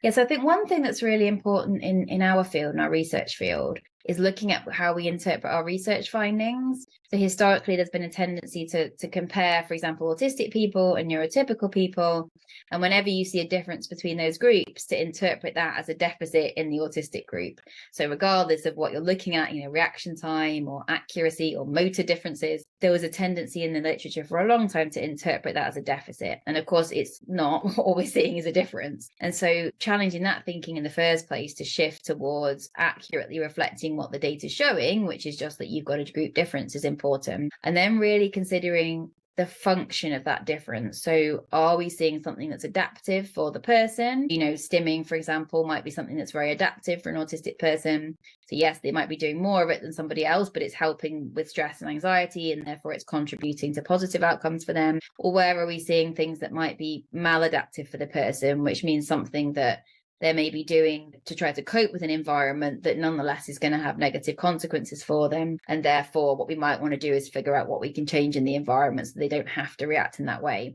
Yes, I think one thing that's really important in our field, in our research field, is looking at how we interpret our research findings. So historically, there's been a tendency to compare, for example, autistic people and neurotypical people. And whenever you see a difference between those groups, to interpret that as a deficit in the autistic group. So regardless of what you're looking at, reaction time or accuracy or motor differences, there was a tendency in the literature for a long time to interpret that as a deficit. And of course, it's not. All we're seeing is a difference. And so challenging that thinking in the first place to shift towards accurately reflecting what the data is showing, which is just that you've got a group difference, is important. And then really considering the function of that difference. So are we seeing something that's adaptive for the person? Stimming, for example, might be something that's very adaptive for an autistic person. So yes, they might be doing more of it than somebody else, but it's helping with stress and anxiety, and therefore it's contributing to positive outcomes for them. Or where are we seeing things that might be maladaptive for the person, which means something that they may be doing to try to cope with an environment that nonetheless is going to have negative consequences for them. And therefore, what we might want to do is figure out what we can change in the environment so they don't have to react in that way.